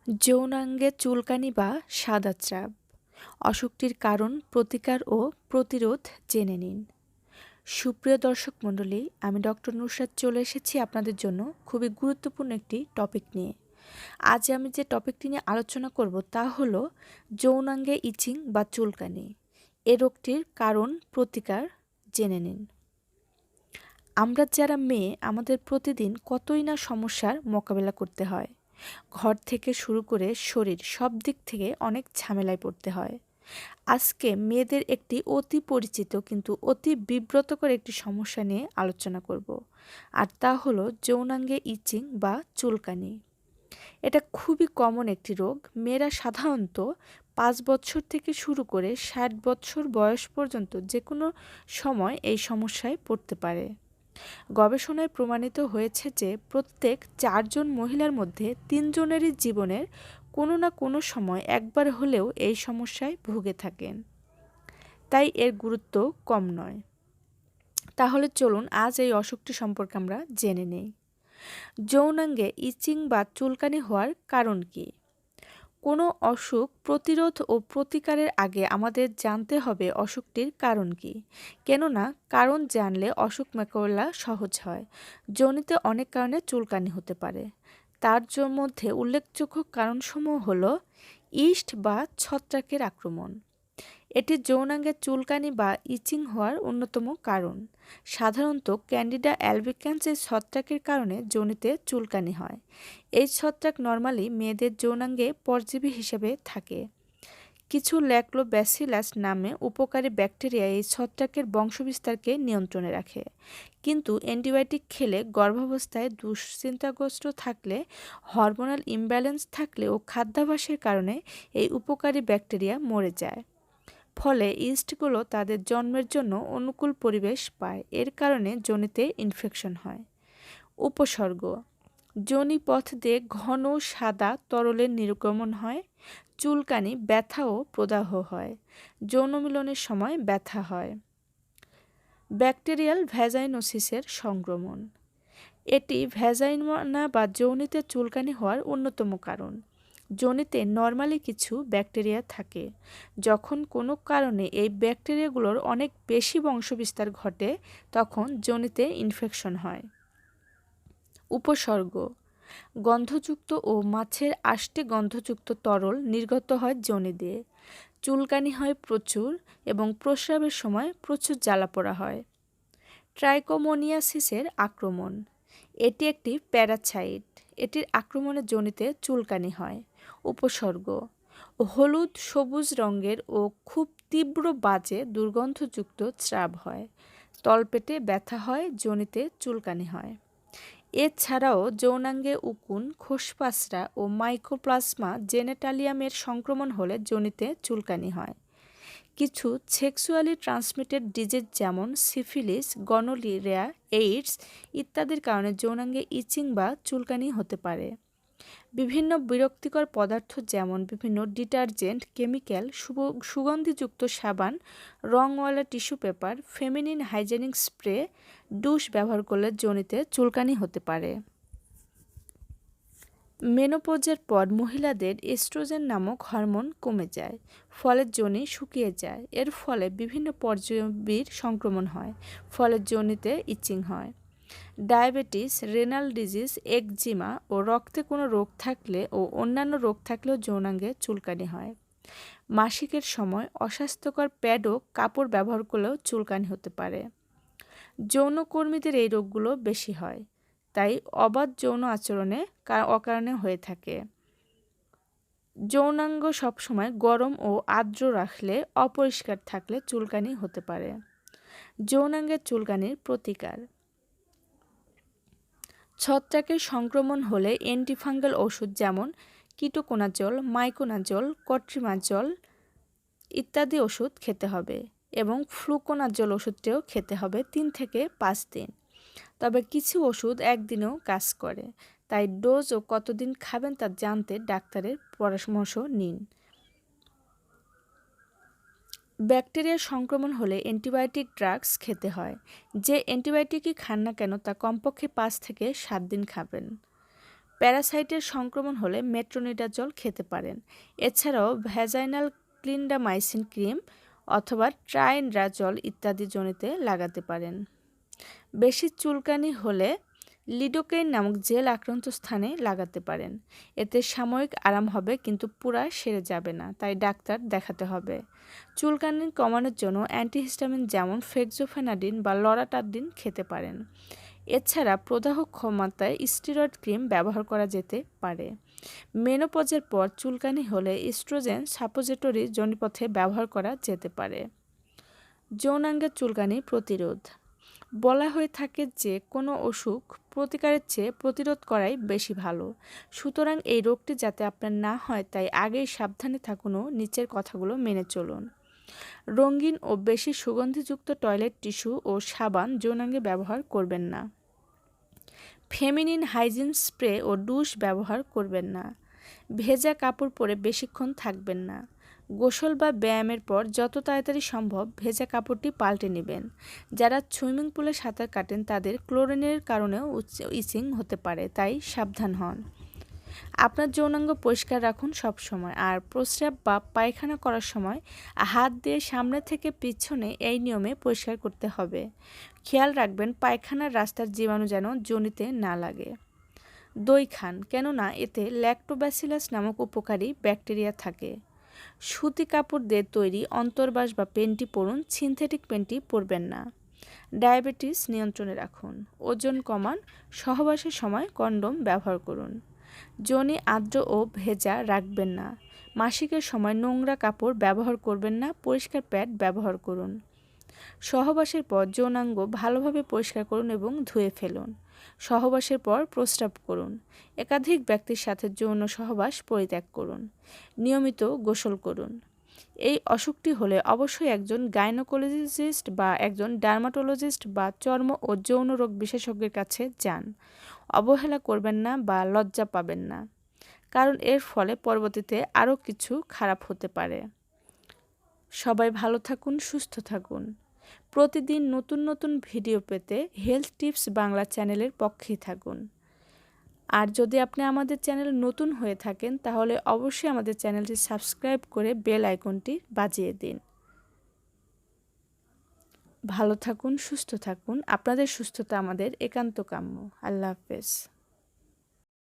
যৌনাঙ্গে চুলকানি বা সাদা চাপ, অসুখটির কারণ, প্রতিকার ও প্রতিরোধ জেনে নিন। সুপ্রিয় দর্শক মণ্ডলী, আমি ডক্টর নুসরাত চলে এসেছি আপনাদের জন্য খুবই গুরুত্বপূর্ণ একটি টপিক নিয়ে। আজ আমি যে টপিকটি নিয়ে আলোচনা করব তা হলো যৌনাঙ্গে ইচিং বা চুলকানি। এ রোগটির কারণ, প্রতিকার জেনে নিন। আমরা যারা মেয়ে, আমাদের প্রতিদিন কতই না সমস্যার মোকাবেলা করতে হয়। ঘর থেকে শুরু করে শরীর সব দিক থেকে অনেক ঝামেলায় পড়তে হয়। আজকে মেয়েদের একটি অতি পরিচিত কিন্তু অতি বিব্রতকর একটি সমস্যা নিয়ে আলোচনা করব, আর তা হলো যৌনাঙ্গে ইচিং বা চুলকানি। এটা খুবই কমন একটি রোগ। মেয়েরা সাধারণত 5 বছর থেকে শুরু করে 60 বছর বয়স পর্যন্ত যে কোনো সময় এই সমস্যায় পড়তে পারে। গবেষণায় প্রমাণিত হয়েছে যে প্রত্যেক 4 জন মহিলার মধ্যে 3 জনেরই জীবনের কোনো না কোনো সময় একবার হলেও এই সমস্যায় ভুগে থাকেন। তাই এর গুরুত্ব কম নয়। তাহলে চলুন আজ এই অসুখটি সম্পর্কে আমরা জেনে নেই। যৌনাঙ্গে ইচিং বা চুলকানি হওয়ার কারণ কি? কোনো অসুখ প্রতিরোধ ও প্রতিকারের আগে আমাদের জানতে হবে অসুখটির কারণ কি। কেননা কারণ জানলে অসুখ মোকাবেলা সহজ হয়। যোনিতে অনেক কারণে চুলকানি হতে পারে। তার মধ্যে উল্লেখযোগ্য কারণসমূহ হলো ইস্ট বা ছত্রাকের আক্রমণ। এটি যৌনাঙ্গের চুলকানি বা ইচিং হওয়ার অন্যতম কারণ। সাধারণত ক্যান্ডিডা অ্যালবিকান্স এই ছত্রাকের কারণে যোনিতে চুলকানি হয়। এই ছত্রাক নরমালি মেয়েদের যৌনাঙ্গে পরজীবী হিসেবে থাকে। কিছু ল্যাক্টোব্যাসিলাস নামে উপকারী ব্যাকটেরিয়া এই ছত্রাকের বংশবিস্তারকে নিয়ন্ত্রণে রাখে। কিন্তু অ্যান্টিবায়োটিক খেলে, গর্ভাবস্থায় দুশ্চিন্তাগ্রস্ত থাকলে, হরমোনাল ইমব্যালেন্স থাকলে ও খাদ্যাভ্যাসের কারণে এই উপকারী ব্যাকটেরিয়া মরে যায়। ফলে ইস্টগুলো তাদের জন্মের জন্য অনুকূল পরিবেশ পায়। এর কারণে যোনিতে ইনফেকশন হয়। উপসর্গ: যোনিপথ দিয়ে ঘন সাদা তরলের নির্গমন হয়, চুলকানি, ব্যথা ও প্রদাহ হয়, যৌন মিলনের সময় ব্যথা হয়। ব্যাকটেরিয়াল ভ্যাজাইনোসিসের সংক্রমণ: এটি ভ্যাজাইনা বা যোনিতে চুলকানি হওয়ার অন্যতম কারণ। যোনিতে নরমালি কিছু ব্যাকটেরিয়া থাকে। যখন কোনো কারণে এই ব্যাকটেরিয়াগুলোর অনেক বেশি বংশবিস্তার ঘটে, তখন যোনিতে ইনফেকশন হয়। উপসর্গ: গন্ধযুক্ত ও মাছের আষ্টে গন্ধযুক্ত তরল নির্গত হয় যোনি দিয়ে। চুলকানি হয় প্রচুর এবং প্রস্রাবের সময় প্রচুর জ্বালাপোড়া হয়। ট্রাইকোমোনিয়াসিসের আক্রমণ: এটি একটি প্যারাসাইট। এটির আক্রমণে যোনিতে চুলকানি হয়। উপসর্গ: হলুদ সবুজ রঙের ও খুব তীব্র বাজে দুর্গন্ধযুক্ত স্রাব হয়। তলপেটে ব্যথা হয়, যোনিতে চুলকানি হয়। এছাড়াও যৌনাঙ্গে উকুন, খোসপাসরা ও মাইকোপ্লাজমা জেনেটালিয়ামের সংক্রমণ হলে যোনিতে চুলকানি হয়। কিছু সেক্সুয়ালি ট্রান্সমিটেড ডিজিজ যেমন সিফিলিস, গনোরিয়া, এইডস ইত্যাদির কারণে যৌনাঙ্গে ইচিং বা চুলকানি হতে পারে। বিভিন্ন বিরক্তিকর পদার্থ যেমন বিভিন্ন ডিটারজেন্ট, কেমিক্যাল, সুগন্ধিযুক্ত সাবান, রংওয়ালা tissue paper, feminine hygienic spray, douche ব্যবহার করলে যোনিতে চুলকানি হতে পারে। মেনোপজের পর মহিলাদের এস্ট্রোজেন নামক হরমোন কমে যায়, ফলে যোনি শুকিয়ে যায়। এর ফলে বিভিন্ন পরজীবীর সংক্রমণ হয়, ফলে যোনিতে ইচিং হয়। ডায়াবেটিস, রেনাল ডিজিজ, একজিমা ও রক্তে কোনো রোগ থাকলে ও অন্যান্য রোগ থাকলেও যৌনাঙ্গে চুলকানি হয়। মাসিকের সময় অস্বাস্থ্যকর প্যাড ও কাপড় ব্যবহার করলেও চুলকানি হতে পারে। যৌনকর্মীদের এই রোগগুলো বেশি হয়, তাই অবাধ যৌন আচরণে অকারণে হয়ে থাকে। যৌনাঙ্গ সবসময় গরম ও আর্দ্র রাখলে, অপরিষ্কার থাকলে চুলকানি হতে পারে। যৌনাঙ্গের চুলকানির প্রতিকার: ছত্রাকের সংক্রমণ হলে অ্যান্টিফাঙ্গাল ওষুধ যেমন কিটোকোনাজল, মাইকোনাজল, কট্রিমাজল ইত্যাদি ওষুধ খেতে হবে এবং ফ্লুকোনাজল ওষুধটিও খেতে হবে 3 থেকে 5 দিন। তবে কিছু ওষুধ একদিনেও কাজ করে, তাই ডোজ ও কতদিন খাবেন তা জানতে ডাক্তারের পরামর্শ নিন। ব্যাকটেরিয়ার সংক্রমণ হলে অ্যান্টিবায়োটিক ড্রাগস খেতে হয়। যে অ্যান্টিবায়োটিকই খান না কেন তা কমপক্ষে 5 থেকে 7 দিন খাবেন। প্যারাসাইটের সংক্রমণ হলে মেট্রোনিডাজল খেতে পারেন। এছাড়াও ভ্যাজাইনাল ক্লিন্ডামাইসিন ক্রিম অথবা ট্রাইনড্রাজল ইত্যাদি যোনিতে লাগাতে পারেন। বেশি চুলকানি হলে লিডোকেইন নামক জেল আক্রান্ত স্থানে লাগাতে পারেন। এতে সাময়িক আরাম হবে, কিন্তু পুরা সেরে যাবে না, তাই ডাক্তার দেখাতে হবে। চুলকানি কমানোর জন্য অ্যান্টিহিস্টামিন যেমন ফেক্সোফেনাডিন বা লরাটাডিন খেতে পারেন। এছাড়া প্রদাহ ক্ষমতায় স্টেরয়েড ক্রিম ব্যবহার করা যেতে পারে। মেনোপজের পর চুলকানি হলে ইস্ট্রোজেন সাপোজিটরি যোনিপথে ব্যবহার করা যেতে পারে। যৌনাঙ্গের চুলকানি প্রতিরোধ। বলা হয়ে থাকে যে কোনো অসুখ প্রতিকারের চেয়ে প্রতিরোধ করাই বেশি ভালো। সুতরাং এই রোগটি যাতে আপনার না হয় তাই আগেই সাবধানে থাকুন ও নিচের কথাগুলো মেনে চলুন। রঙিন ও বেশি সুগন্ধিযুক্ত টয়লেট টিস্যু ও সাবান যৌনাঙ্গে ব্যবহার করবেন না। ফেমিনিন হাইজিন স্প্রে ও ডুশ ব্যবহার করবেন না। ভেজা কাপড় পরে বেশিক্ষণ থাকবেন না। গোসল বা ব্যায়ামের পর যত তাড়াতাড়ি সম্ভব ভেজা কাপড়টি পাল্টে নেবেন। যারা সুইমিং পুলে সাঁতার কাটেন তাদের ক্লোরিনের কারণেও ইচিং হতে পারে, তাই সাবধান হন। আপনার যৌনাঙ্গ পরিষ্কার রাখুন সব সময়। আর প্রস্রাব বা পায়খানা করার সময় হাত দিয়ে সামনে থেকে পিছনে এই নিয়মে পরিষ্কার করতে হবে। খেয়াল রাখবেন পায়খানার রাস্তার জীবাণু যেন যোনিতে না লাগে। দই খান, কেননা এতে ল্যাক্টোব্যাসিলাস নামক উপকারী ব্যাকটেরিয়া থাকে। সুতি কাপড় দিয়ে তৈরি অন্তর্বাস বা পেন্টি পরুন, সিনথেটিক পেন্টি পরবেন না। ডায়াবেটিস নিয়ন্ত্রণে রাখুন। ওজন কমান, সহবাসের সময় কন্ডোম ব্যবহার করুন। যোনি আর্দ্র ও ভেজা রাখবেন না। মাসিকের সময় নোংরা কাপড় ব্যবহার করবেন না, পরিষ্কার প্যাড ব্যবহার করুন। সহবাসের পর যৌনাঙ্গ ভালোভাবে পরিষ্কার করুন এবং ধুয়ে ফেলুন। সহবাসের পর প্রস্রাব করুন। একাধিক ব্যক্তির সাথে যৌন সহবাস পরিত্যাগ করুন। নিয়মিত গোসল করুন। এই অসুখটি হলে অবশ্যই একজন গাইনোকোলজিস্ট বা একজন ডার্মাটোলজিস্ট বা চর্ম ও যৌন রোগ বিশেষজ্ঞের কাছে যান। অবহেলা করবেন না বা লজ্জা পাবেন না, কারণ এর ফলে পরবর্তীতে আরও কিছু খারাপ হতে পারে। সবাই ভালো থাকুন, সুস্থ থাকুন। প্রতিদিন নতুন নতুন ভিডিও পেতে হেলথ টিপস বাংলা চ্যানেলের পক্ষেই থাকুন। আর যদি আপনি আমাদের চ্যানেল নতুন হয়ে থাকেন তাহলে অবশ্যই আমাদের চ্যানেলটি সাবস্ক্রাইব করে বেল আইকনটি বাজিয়ে দিন। ভালো থাকুন, সুস্থ থাকুন। আপনাদের সুস্থতা আমাদের একান্ত কাম্য। আল্লাহ হাফেজ।